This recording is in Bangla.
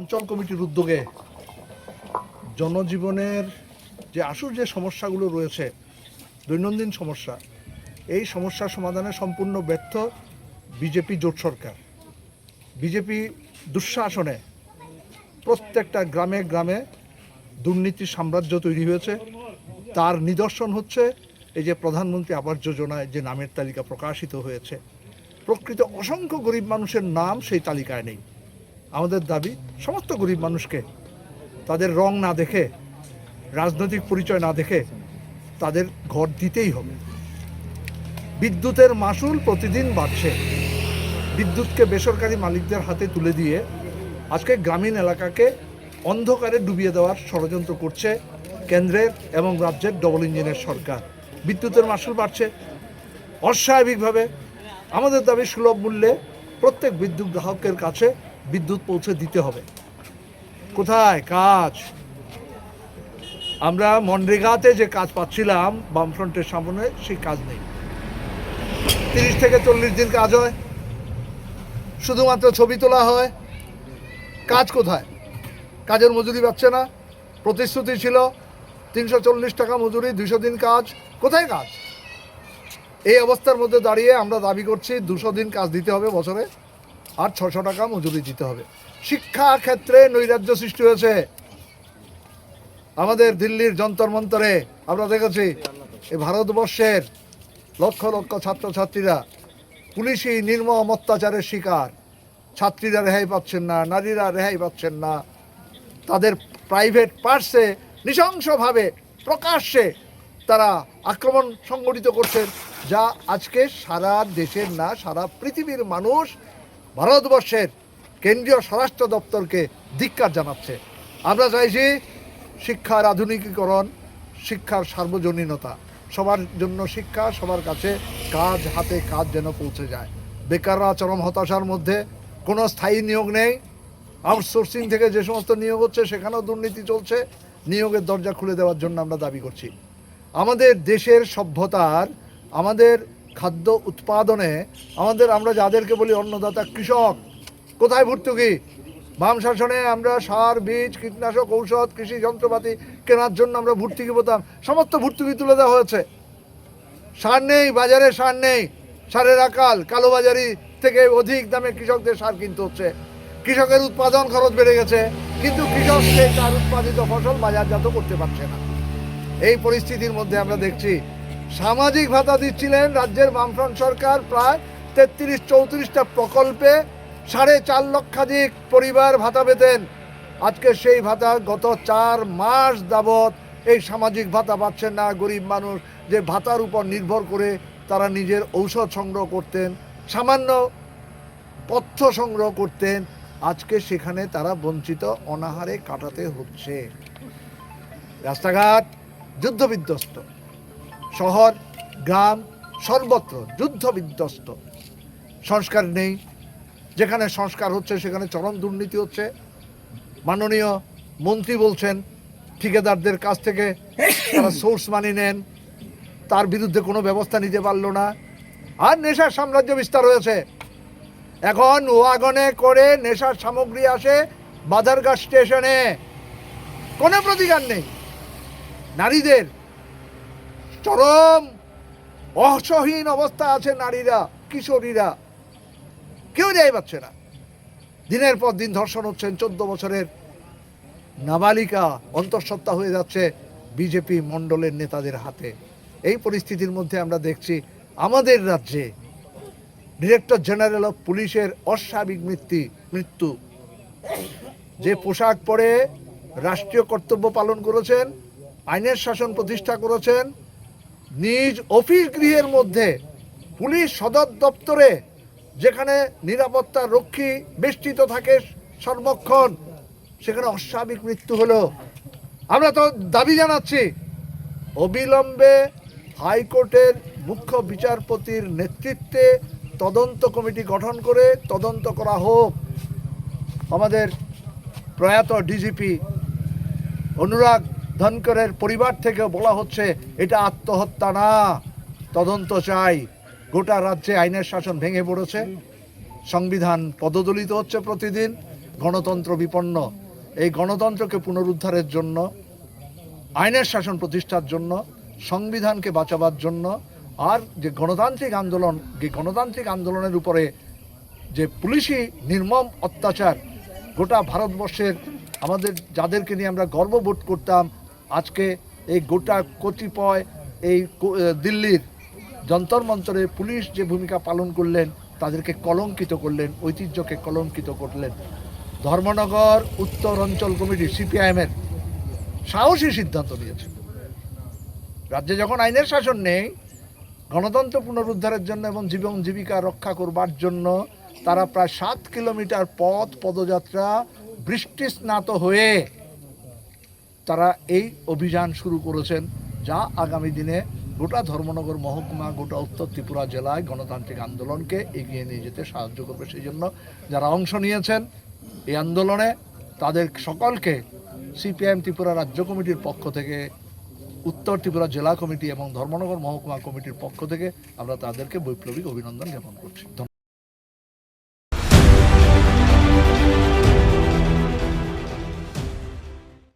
অঞ্চল কমিটির উদ্যোগে জনজীবনের যে আসল যে সমস্যাগুলো রয়েছে, দৈনন্দিন সমস্যা, এই সমস্যার সমাধানে সম্পূর্ণ ব্যর্থ বিজেপি জোট সরকার। বিজেপি দুঃশাসনে প্রত্যেকটা গ্রামে গ্রামে দুর্নীতির সাম্রাজ্য তৈরি হয়েছে। তার নিদর্শন হচ্ছে এই যে প্রধানমন্ত্রী আবাস যোজনায় যে নামের তালিকা প্রকাশিত হয়েছে, প্রকৃত অসংখ্য গরিব মানুষের নাম সেই তালিকায় নেই। আমাদের দাবি সমস্ত গরিব মানুষকে তাদের রং না দেখে, রাজনৈতিক পরিচয় না দেখে তাদের ঘর দিতেই হবে। বিদ্যুতের মাশুল প্রতিদিন বাড়ছে। বিদ্যুৎকে বেসরকারি মালিকদের হাতে তুলে দিয়ে আজকে গ্রামীণ এলাকাকে অন্ধকারে ডুবিয়ে দেওয়ার ষড়যন্ত্র করছে কেন্দ্রের এবং রাজ্যের ডবল ইঞ্জিনের সরকার। বিদ্যুতের মাশুল বাড়ছে অস্বাভাবিকভাবে। আমাদের দাবি সুলভ মূল্যে প্রত্যেক বিদ্যুৎ গ্রাহকের কাছে বিদ্যুৎ পৌঁছে দিতে হবে। কোথায় কাজ? আমরা মনরেগাতে যে কাজ পাচ্ছিলাম বামফ্রন্টের সামনে, সেই কাজ নেই। 30 থেকে 40 দিন কাজ হয়, শুধুমাত্র ছবি তোলা হয়। কাজ কোথায়? কাজের মজুরি পাচ্ছে না। প্রতিশ্রুতি ছিল 340 টাকা মজুরি, 200 দিন কাজ। কোথায় কাজ? এই অবস্থার মধ্যে দাঁড়িয়ে আমরা দাবি করছি 200 দিন কাজ দিতে হবে বছরে, আর 600 টাকা মজুরি দিতে হবে। শিক্ষা ক্ষেত্রে নৈরাজ্য সৃষ্টি হয়েছে। আমাদের দিল্লির যন্তর মন্তরে আমরা দেখেছি এই ভারতবর্ষের লক্ষ লক্ষ ছাত্রছাত্রীরা পুলিশি নির্মম অত্যাচারের শিকার। ছাত্রীরা রেহাই পাচ্ছেন না, নারীরা রেহাই পাচ্ছেন না। তাদের প্রাইভেট পার্সে নৃশংসভাবে প্রকাশ্যে তারা আক্রমণ সংগঠিত করছেন, যা আজকে সারা দেশের না সারা পৃথিবীর মানুষ ভারতবর্ষের কেন্দ্রীয় স্বরাষ্ট্র দপ্তরকে ধিক্কার জানাচ্ছে। আমরা চাইছি শিক্ষার আধুনিকীকরণ, শিক্ষার সার্বজনীনতা, সবার জন্য শিক্ষা, সবার কাছে কাজ, হাতে কাজ যেন পৌঁছে যায়। বেকাররা চরম হতাশার মধ্যে, কোনো স্থায়ী নিয়োগ নেই। আউটসোর্সিং থেকে যে সমস্ত নিয়োগ হচ্ছে সেখানেও দুর্নীতি চলছে। নিয়োগের দরজা খুলে দেওয়ার জন্য আমরা দাবি করছি। আমাদের দেশের সভ্যতার, আমাদের খাদ্য উৎপাদনে আমরা যাদেরকে বলি অন্নদাতা কৃষক, কোথায় ভর্তুকি? বাম শাসনে আমরা সার, বীজ, কীটনাশক, ঔষধ, কৃষি যন্ত্রপাতি কেনার জন্য আমরা ভর্তুকি পেতাম, সমস্ত ভর্তুকি তুলে দেওয়া হয়েছে। সার নেই, বাজারে সার নেই, সারের আকাল, কালোবাজারি থেকে অধিক দামে কৃষকদের সার কিনতে হচ্ছে। কৃষকের উৎপাদন খরচ বেড়ে গেছে, কিন্তু কৃষক সেই তার উৎপাদিত ফসল বাজারজাত করতে পারছে না। এই পরিস্থিতির মধ্যে আমরা দেখছি সামাজিক ভাতা দিচ্ছিলেন রাজ্যের বামফ্রন্ট সরকার, প্রায় 33-34টা প্রকল্পে 4.5 লক্ষাধিক পরিবার ভাতা পেতেন। আজকে সেই ভাতা গত 4 মাস যাবৎ এই সামাজিক ভাতা পাচ্ছেন না গরিব মানুষ, যে ভাতার উপর নির্ভর করে তারা নিজের ঔষধ সংগ্রহ করতেন, সামান্য পথ্য সংগ্রহ করতেন। আজকে সেখানে তারা বঞ্চিত, অনাহারে কাটাতে হচ্ছে। রাস্তাঘাট যুদ্ধবিধ্বস্ত, শহর গ্রাম সর্বত্র যুদ্ধবিধ্বস্ত। সংস্কার নেই, যেখানে সংস্কার হচ্ছে সেখানে চরম দুর্নীতি হচ্ছে। মাননীয় মন্ত্রী বলছেন ঠিকাদারদের কাছ থেকে তারা সোর্স মানি নেন, তার বিরুদ্ধে কোনো ব্যবস্থা নিতে পারল না। আর নেশার সাম্রাজ্য বিস্তার হয়েছে। এখন ওয়াগনে করে নেশার সামগ্রী আসে বাজারঘাট স্টেশনে, কোনো প্রতিকার নেই। নারীদের চরম অসহীন অবস্থা আছে, নারীরা, কিশোরীরা, কেউ রেহাই পাচ্ছে না। দিনের পর দিন ধর্ষণ হচ্ছেন। 14 বছরের নাবালিকা অন্তঃসত্ত্বা হয়ে যাচ্ছে বিজেপি মণ্ডলের নেতাদের হাতে। এই পরিস্থিতির মধ্যে আমরা দেখছি আমাদের রাজ্যে ডিরেক্টর জেনারেল অফ পুলিশের অস্বাভাবিক মৃত্যু। যে পোশাক পরে রাষ্ট্রীয় কর্তব্য পালন করেছেন, আইনের শাসন প্রতিষ্ঠা করেছেন, নিজ অফিস গৃহের মধ্যে পুলিশ সদর দপ্তরে যেখানে নিরাপত্তা রক্ষী বেষ্টিত থাকে সর্বক্ষণ, সেখানে অস্বাভাবিক মৃত্যু হলো। আমরা তো দাবি জানাচ্ছি অবিলম্বে হাইকোর্টের মুখ্য বিচারপতির নেতৃত্বে তদন্ত কমিটি গঠন করে তদন্ত করা হোক। আমাদের প্রয়াত ডিজিপি অনুরাগ ধনকরের পরিবার থেকে বলা হচ্ছে এটা আত্মহত্যা না, তদন্ত চাই। গোটা রাজ্যে আইনের শাসন ভেঙে পড়েছে, সংবিধান পদদলিত হচ্ছে প্রতিদিন। গণতন্ত্র বিপন্ন, এই গণতন্ত্রকে পুনরুদ্ধারের জন্য, আইনের শাসন প্রতিষ্ঠার জন্য, সংবিধানকে বাঁচাবার জন্য, আর যে গণতান্ত্রিক আন্দোলনের উপরে যে পুলিশি নির্মম অত্যাচার, গোটা ভারতবর্ষের আমাদের যাদেরকে নিয়ে আমরা গর্ববোধ করতাম, আজকে এই গোটা কতিপয় এই দিল্লির যন্তর মন্তরে পুলিশ যে ভূমিকা পালন করলেন, তাদেরকে কলঙ্কিত করলেন, ঐতিহ্যকে কলঙ্কিত করলেন। ধর্মনগর উত্তর অঞ্চল কমিটি সিপিআইএমের সাহসী সিদ্ধান্ত নিয়েছে, রাজ্যে যখন আইনের শাসন নেই, গণতন্ত্র পুনরুদ্ধারের জন্য এবং জীবন জীবিকা রক্ষা করবার জন্য তারা প্রায় 7 কিলোমিটার পদযাত্রা বৃষ্টি স্নাত হয়ে তারা এই অভিযান শুরু করেছেন, যা আগামী দিনে গোটা ধর্মনগর মহকুমা, গোটা উত্তর ত্রিপুরা জেলায় গণতান্ত্রিক আন্দোলনকে এগিয়ে নিয়ে যেতে সাহায্য করবে। সেই জন্য যারা অংশ নিয়েছেন এই আন্দোলনে, তাদের সকলকে সিপিআইএম ত্রিপুরা রাজ্য কমিটির পক্ষ থেকে, উত্তর ত্রিপুরা জেলা কমিটি এবং ধর্মনগর মহকুমা কমিটির পক্ষ থেকে আমরা তাদেরকে বৈপ্লবিক অভিনন্দন জ্ঞাপন করছি।